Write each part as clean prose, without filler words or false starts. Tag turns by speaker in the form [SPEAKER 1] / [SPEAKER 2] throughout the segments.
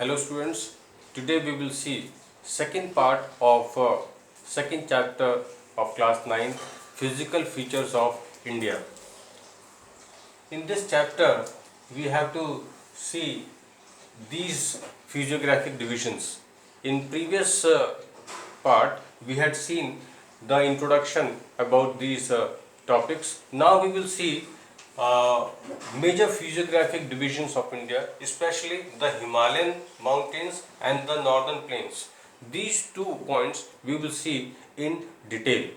[SPEAKER 1] Hello students, today we will see second part of second chapter of class 9 physical features of India. In this chapter we have to see these physiographic divisions. In previous part we had seen the introduction about these topics. Now we will see uh, major physiographic divisions of India, especially the Himalayan mountains and the northern plains. These 2 points we will see in detail.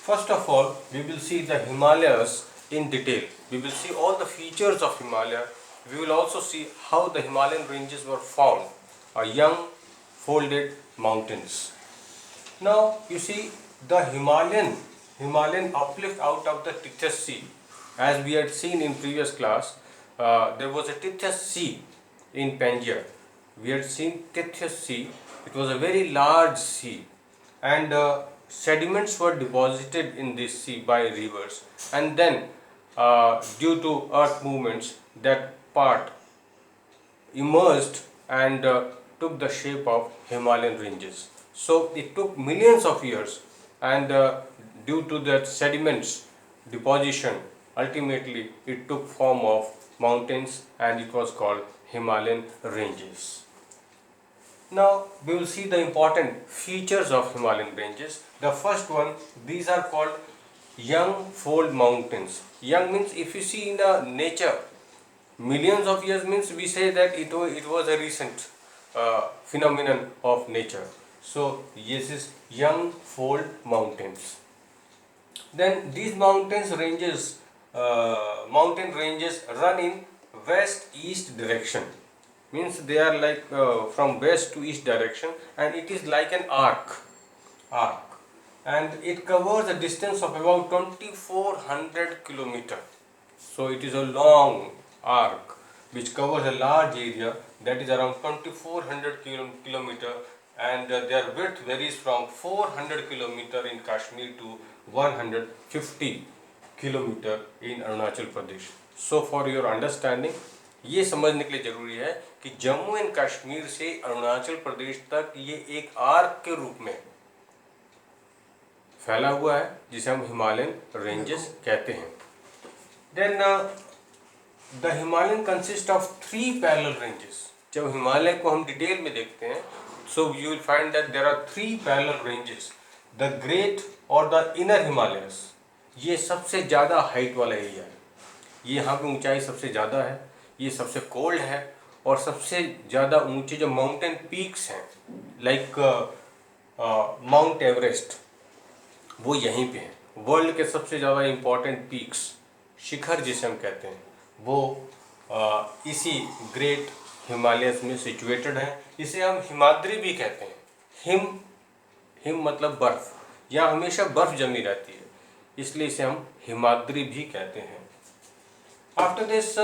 [SPEAKER 1] First of all, we will see the Himalayas in detail. We will see all the features of Himalaya. We will also see how the Himalayan ranges were formed, young folded mountains. Now you see the Himalayan uplift out of the Tithys Sea. As we had seen in previous class, there was a Tithys Sea in Pangaea. We had seen Tithys Sea. It was a very large sea, and sediments were deposited in this sea by rivers, and then due to earth movements, that part emerged and took the shape of Himalayan ranges. So it took millions of years, and due to that sediments deposition, ultimately it took form of mountains and it was called Himalayan ranges. Now we will see the important features of Himalayan ranges. The first one, these are called young fold mountains. Young means, if you see in the nature, millions of years means we say that it was a recent phenomenon of nature. So this is young fold mountains. Then these mountain ranges run in west-east direction. Means they are like from west to east direction, and it is like an arc, and it covers a distance of about 2400 kilometer. So it is a long arc which covers a large area, that is around 2400 kilometer, and their width varies from 400 kilometer in Kashmir to 150 kilometre in Arunachal Pradesh. So for your understanding, ये समझने के लिए ज़रूरी है कि Jammu and Kashmir से अरुणाचल प्रदेश तक ये एक आर्क के रूप में फैला हुआ है, जिसे हम हिमालयन रेंजेस कहते हैं. Then the Himalayan consist of 3 parallel ranges. जब हिमालय को हम डिटेल में देखते हैं, so you will find that there are 3 parallel ranges. The great और द इनर हिमालयस, ये सबसे ज़्यादा हाइट वाला एरिया है. ये यहाँ पे ऊंचाई सबसे ज़्यादा है, ये सबसे कोल्ड है, और सबसे ज़्यादा ऊंचे जो माउंटेन पीक्स हैं लाइक माउंट एवरेस्ट, वो यहीं पे हैं. वर्ल्ड के सबसे ज़्यादा इम्पोर्टेंट पीक्स, शिखर जिसे हम कहते हैं, वो इसी ग्रेट हिमालयस में सिचुएटेड हैं. इसे हम हिमाद्री भी कहते हैं. हिम मतलब बर्फ़, यहाँ हमेशा बर्फ़ जमी रहती है, इसलिए इसे हम हिमाद्री भी कहते हैं. After this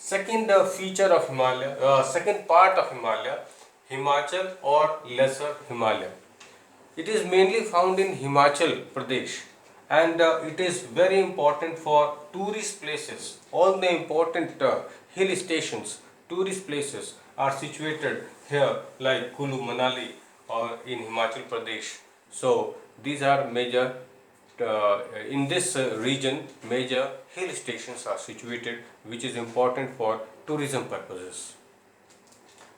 [SPEAKER 1] second feature of Himalaya, second part of Himalaya, Himachal और lesser Himalaya. It is mainly found in Himachal Pradesh, and it is very important for tourist places. All the important hill stations, tourist places are situated here, like Kulu, Manali, or in Himachal Pradesh. So these are major, in this region, major hill stations are situated, which is important for tourism purposes.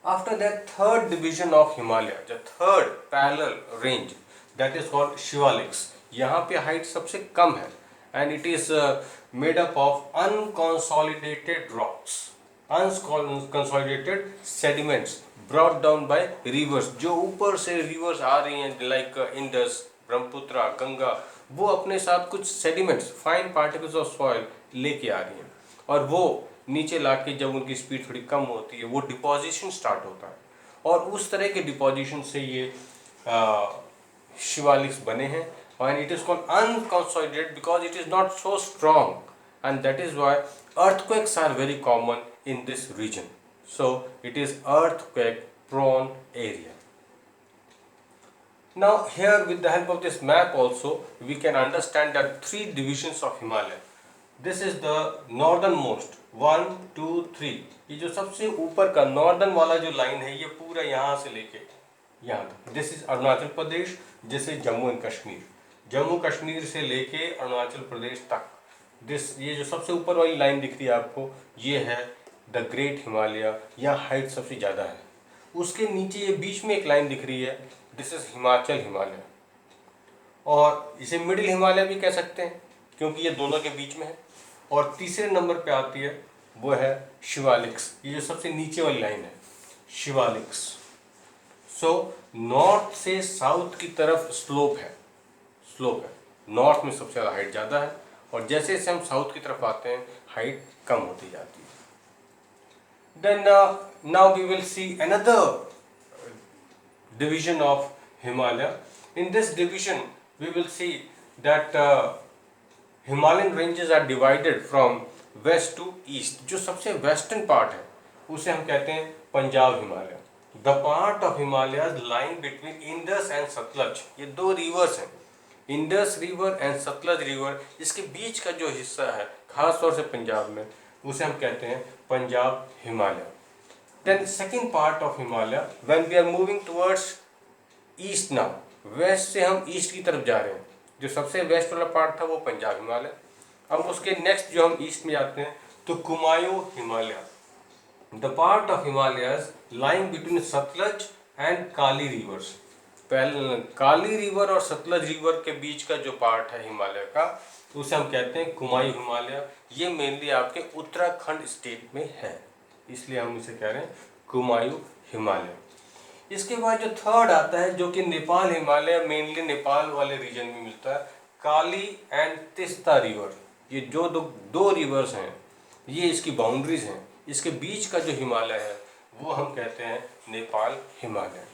[SPEAKER 1] After that, third division of Himalaya, the third parallel range, that is called Shivaliks. यहाँ पे height सबसे कम है, and it is made up of unconsolidated rocks, unconsolidated sediments brought down by rivers. जो ऊपर से rivers आ रही हैं like Indus, Brahmaputra, Ganga, वो अपने साथ कुछ sediments, fine particles of soil लेके आ रही हैं, और वो नीचे लाके जब उनकी स्पीड थोड़ी कम होती है, वो डिपोजिशन स्टार्ट होता है, और उस तरह के डिपोजिशन से ये शिवालिक्स बने हैं. और it is called unconsolidated because it is not so strong, and that is why earthquakes are very common in this region. So it is earthquake prone area. Now here, with the help of this map also, we can understand that 3 divisions of Himalaya. This is the northern most 1 2 3। ये जो सबसे ऊपर का northern वाला जो line है ये पूरा यहाँ से लेके यहाँ तक। दिस इज अरुणाचल प्रदेश, जैसे जम्मू एंड कश्मीर, जम्मू कश्मीर से लेके अरुणाचल प्रदेश तक। ये जो सबसे ऊपर वाली लाइन दिख रही है आपको, ये है द ग्रेट हिमालय, या हाइट सबसे ज़्यादा है। उसके नीचे ये बीच में एक लाइन दिख रही है, दिस इज हिमाचल हिमालय, और इसे मिडिल हिमालय भी कह सकते हैं क्योंकि ये दोनों के बीच में है। और तीसरे नंबर पे आती है वो है शिवालिक्स, ये जो सबसे नीचे वाली लाइन है, शिवालिक्स। सो नॉर्थ से साउथ की तरफ स्लोप है, नॉर्थ में सबसे ज़्यादा हाइट ज़्यादा है, और जैसे जैसे हम साउथ की तरफ आते हैं हाइट कम होती जाती है। Then now we will see another division of Himalaya. In this division we will see that Himalayan ranges are divided from west to east. जो सबसे वेस्टर्न पार्ट है उसे हम कहते हैं Punjab Himalaya. The part of Himalayas lying between Indus and Satluj, ये दो reverse हैं, Indus river and Sutlej river, इसके बीच का जो हिस्सा है खास तौर से पंजाब में, उसे हम कहते हैं Punjab Himalaya. Then second part of Himalaya, when we are moving towards east now, west से हम ईस्ट की तरफ जा रहे हैं, जो सबसे वेस्ट वाला पार्ट था वो पंजाब हिमालय। अब उसके नेक्स्ट जो हम ईस्ट में जाते हैं तो Kumaon Himalaya, the part of Himalayas lying between Sutlej and Kali reverse. Kali river और सतलज रिवर के बीच का जो पार्ट है हिमालय का, उसे हम कहते हैं कुमायूं हिमालय। ये मेनली आपके उत्तराखंड स्टेट में है, इसलिए हम इसे कह रहे हैं कुमायूं हिमालय। इसके बाद जो थर्ड आता है जो कि नेपाल हिमालय, मेनली नेपाल वाले रीजन में मिलता है, काली एंड तिस्ता रिवर। ये जो दो रिवर्स हैं, ये इसकी बाउंड्रीज हैं, इसके बीच का जो हिमालय है वो हम कहते हैं Nepal Himalaya.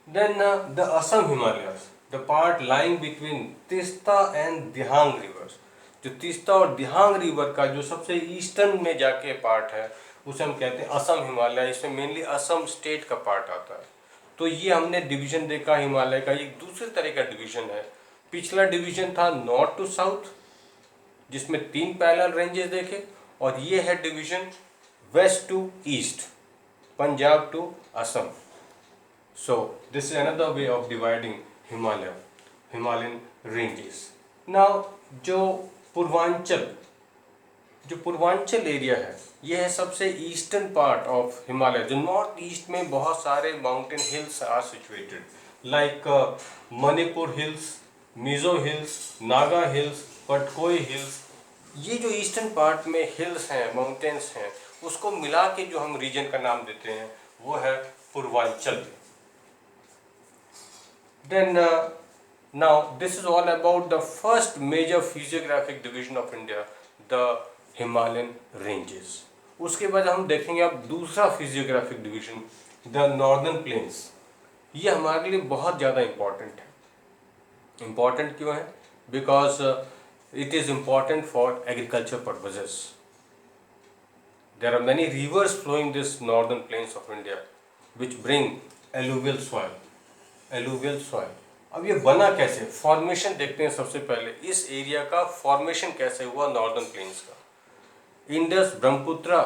[SPEAKER 1] Then the Assam Himalayas, the part lying between Teesta and Dihang rivers, जो तीस्ता और दिहांग रिवर का जो सबसे ईस्टर्न में जाके पार्ट है उसे हम कहते हैं असम हिमालय। इसमें मेनली असम स्टेट का पार्ट आता है। तो ये हमने डिवीजन देखा हिमालय का, एक दूसरे तरह का डिवीजन है। पिछला डिवीजन था नॉर्थ टू साउथ, जिसमें 3 पैरेलल रेंजेस देखे, और ये है division west to east, Punjab to Assam. So this is another way of dividing Himalayan ranges. Now जो पूर्वांचल एरिया है, ये है सबसे ईस्टर्न पार्ट ऑफ हिमालय। जो नॉर्थ ईस्ट में बहुत सारे mountain hills are situated, like Manipur hills, Mizo hills, Naga hills, Patkai hills. ये जो ईस्टर्न पार्ट में हिल्स हैं, माउंटेन्स हैं, उसको मिला के जो हम रीजन का नाम देते हैं वो है Purvanchal. Then now this is all about the first major physiographic division of India, the Himalayan ranges. उसके बाद हम देखेंगे अब दूसरा physiographic division, the northern plains. ये हमारे लिए बहुत ज़्यादा important है। Important क्यों है? Because it is important for agriculture purposes. There are many rivers flowing this northern plains of India, which bring alluvial soil. अब ये बना कैसे, फॉर्मेशन देखते हैं। सबसे पहले इस एरिया का फॉर्मेशन कैसे हुआ नॉर्दर्न प्लेन्स का। इंडस, ब्रह्मपुत्र,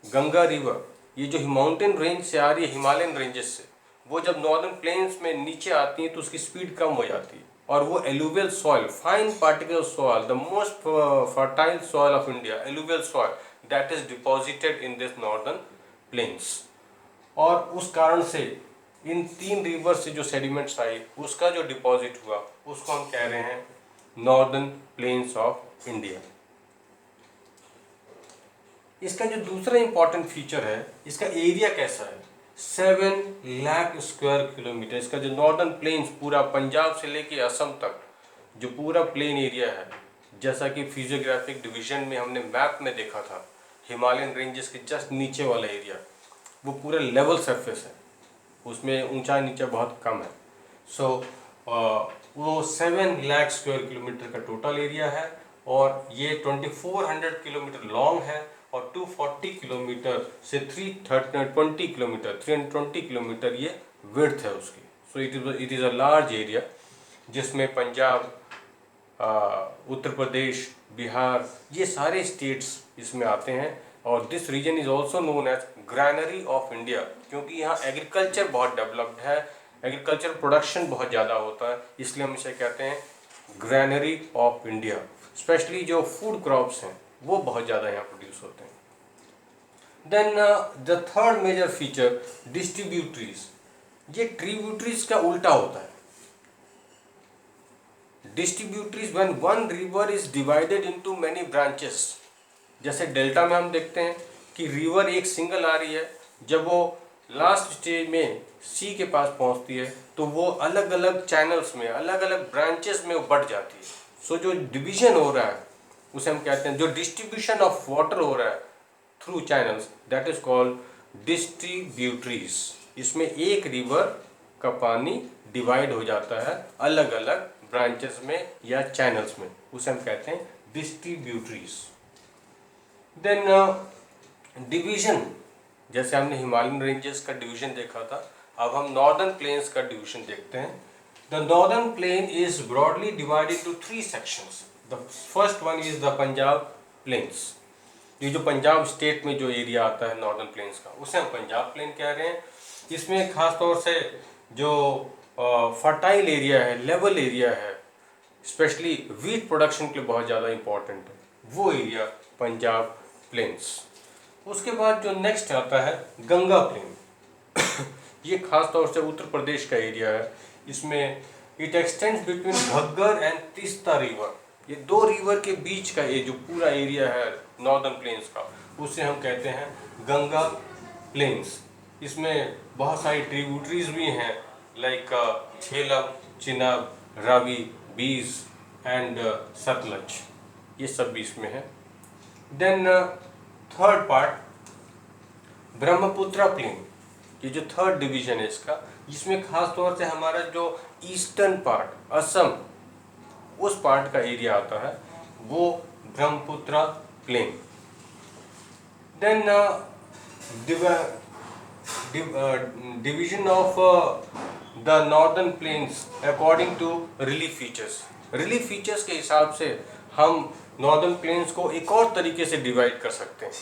[SPEAKER 1] गंगा रिवर, ये जो माउंटेन रेंज से आ रही है हिमालयन रेंजेस से, वो जब नॉर्दर्न प्लेन्स में नीचे आती हैं तो उसकी स्पीड कम हो जाती है, और वो alluvial soil, fine particle soil, the most fertile soil of India, alluvial soil, that is deposited in this northern plains. और उस कारण से इन 3 रिवर से जो सेडिमेंट्स आई, उसका जो डिपॉजिट हुआ, उसको हम कह रहे हैं नॉर्दर्न प्लेन्स ऑफ इंडिया। इसका जो दूसरा इंपॉर्टेंट फीचर है, इसका एरिया कैसा है, 7 लाख स्क्वायर किलोमीटर। इसका जो नॉर्दर्न प्लेन्स पूरा पंजाब से लेके असम तक जो पूरा प्लेन एरिया है, जैसा कि फिजियोग्राफिक डिवीजन में हमने मैप में देखा था, हिमालयन रेंजेस के जस्ट नीचे वाला एरिया वो पूरा लेवल सरफेस है, उसमें ऊंचा नीचा बहुत कम है। सो वो 7 लाख स्क्वायर किलोमीटर का टोटल एरिया है, और ये 2400 किलोमीटर लॉन्ग है, और 240 किलोमीटर से 320 किलोमीटर ये विड्थ है उसकी। So it is a large area, जिसमें पंजाब उत्तर प्रदेश, बिहार, ये सारे स्टेट्स इसमें आते हैं। और this region is also known as granary of India, क्योंकि यहाँ एग्रीकल्चर बहुत डेवलप्ड है, एग्रीकल्चर प्रोडक्शन बहुत ज़्यादा होता है, इसलिए हम इसे कहते हैं ग्रैनरी ऑफ इंडिया। स्पेशली जो फूड क्रॉप्स हैं वो बहुत ज़्यादा यहाँ प्रोड्यूस होते हैं। Then the third major feature, distributaries. ये ट्रिब्यूटरीज का उल्टा होता है। Distributaries when one river is divided into many branches. जैसे डेल्टा में हम देखते हैं कि रिवर एक सिंगल आ रही है, जब वो लास्ट स्टेज में सी के पास पहुंचती है तो वो अलग अलग चैनल्स में, अलग अलग ब्रांचेस में बढ़ जाती है। सो जो डिवीजन हो रहा है उसे हम कहते हैं, जो डिस्ट्रीब्यूशन ऑफ वाटर हो रहा है through channels, that is called distributaries. इसमें एक रिवर का पानी डिवाइड हो जाता है अलग अलग ब्रांचेस में या चैनल्स में, उसे हम कहते हैं डिस्ट्रीब्यूटरीज। देन डिवीजन, जैसे हमने हिमालयन रेंजेस का डिवीजन देखा था, अब हम नॉर्दर्न प्लेन्स का डिवीजन देखते हैं। The northern plain is broadly divided into 3 sections. The first one is the Punjab plains. ये जो पंजाब स्टेट में जो एरिया आता है नॉर्दर्न प्लेन्स का, उसे हम पंजाब प्लेन कह रहे हैं। इसमें खास तौर से जो फर्टाइल एरिया है, लेवल एरिया है, स्पेशली वीट प्रोडक्शन के लिए बहुत ज़्यादा इम्पोर्टेंट है, वो एरिया पंजाब प्लेन्स। उसके बाद जो नेक्स्ट आता है गंगा प्लेन। ये खास तौर से उत्तर प्रदेश का एरिया है। इसमें it extends between Ghaggar and Teesta river. ये 2 रिवर के बीच का ये जो पूरा एरिया है नॉर्दर्न प्लेन्स का, उसे हम कहते हैं गंगा प्लेन्स। इसमें बहुत सारी ट्रिब्यूटरीज भी हैं, लाइक झेलम, चिनाब, रावी, बीज एंड सतलज, ये सब भी इसमें है। Then third part Brahmaputra plain. ये जो थर्ड डिवीजन है इसका, जिसमें खास तौर से हमारा जो ईस्टर्न पार्ट, असम, उस पार्ट का एरिया आता है, वो Brahmaputra plain. Then division of the northern plains according to relief features. Relief features के हिसाब से हम नॉर्दर्न प्लेन्स को एक और तरीके से डिवाइड कर सकते हैं।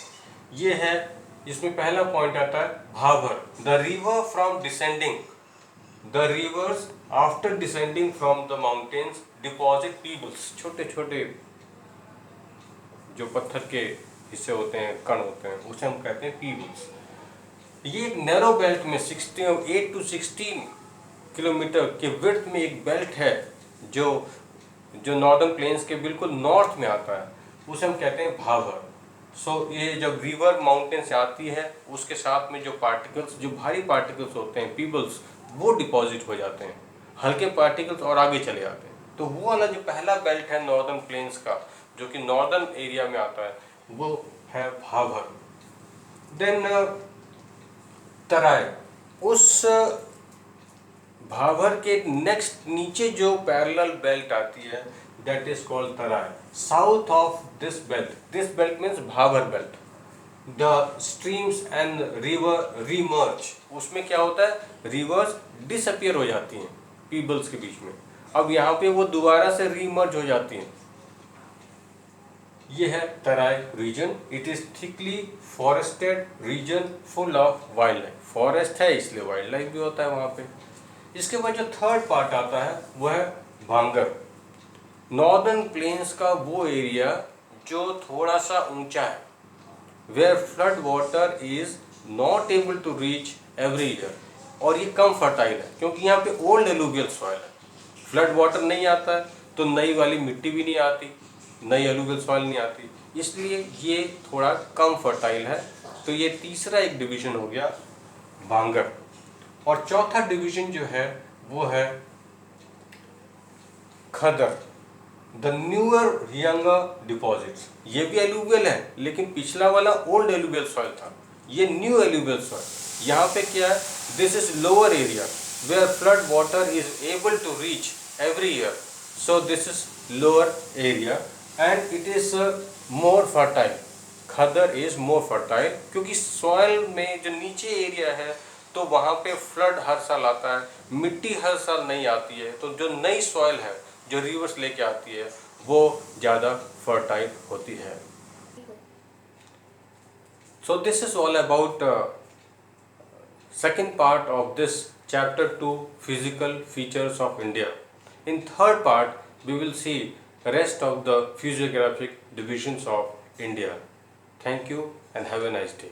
[SPEAKER 1] ये है, इसमें पहला पॉइंट आता है Bhabar. The river from descending, the rivers after descending from the mountains deposit pebbles. छोटे छोटे जो पत्थर के हिस्से होते हैं, कण होते हैं, उसे हम कहते हैं पीबल्स। ये एक नैरो बेल्ट में 8 to 16 किलोमीटर के विड्थ में एक बेल्ट है जो नॉर्दर्न प्लेन्स के बिल्कुल नॉर्थ में आता है, उसे हम कहते हैं भाभर। सो ये जब रिवर माउंटेन से आती है, उसके साथ में जो पार्टिकल्स, जो भारी पार्टिकल्स होते हैं, पीबल्स, वो डिपॉजिट हो जाते हैं, हल्के पार्टिकल्स और आगे चले जाते हैं। तो वो वाला जो पहला बेल्ट है नॉर्दर्न प्लेन्स का, जो कि नॉर्दर्न एरिया में आता है, वो है भाभर। देन तराई। उस भाभर के नेक्स्ट नीचे जो पैरेलल बेल्ट आती है, that is called Terai. South of this belt means Bhabar belt, the streams and river remerge. उसमें क्या होता है, रिवर्स डिसअपियर हो जाती हैं पीबल्स के बीच में, अब यहाँ पे वो दोबारा से रीमर्ज हो जाती हैं। ये है Terai region. It is thickly forested region full of wildlife. Forest है इसलिए वाइल्ड लाइफ भी होता है वहाँ पे। इसके बाद जो थर्ड पार्ट आता है वो है भांगर। नॉर्दर्न प्लेन्स का वो एरिया जो थोड़ा सा ऊंचा है, where flood water is not able to reach every year, और ये कम फर्टाइल है क्योंकि यहाँ पे ओल्ड एलुवियल सॉइल है। फ्लड वाटर नहीं आता है तो नई वाली मिट्टी भी नहीं आती, नई एलुवियल सॉइल नहीं आती, इसलिए ये थोड़ा कम फर्टाइल है। तो ये तीसरा एक डिवीजन हो गया भांगर। और चौथा डिवीजन जो है वो है खदर, द न्यूअर यंगर डिपॉजिट्स। ये भी एलुवियल है लेकिन पिछला वाला ओल्ड एलुवियल सॉइल था, ये न्यू एलुवियल सॉइल। यहाँ पे क्या है, this is lower area where flood water is able to reach every year, so this is lower area and it is more fertile. Khadar is more fertile क्योंकि soil में जो नीचे एरिया है तो वहाँ पे फ्लड हर साल आता है, मिट्टी हर साल नहीं आती है, तो जो नई सॉइल है जो रिवर्स लेके आती है वो ज़्यादा फर्टाइल होती है। So this is all about second part of this chapter 2, physical features of India. In third part we will see rest of the physiographic divisions of India. Thank you and have a nice day.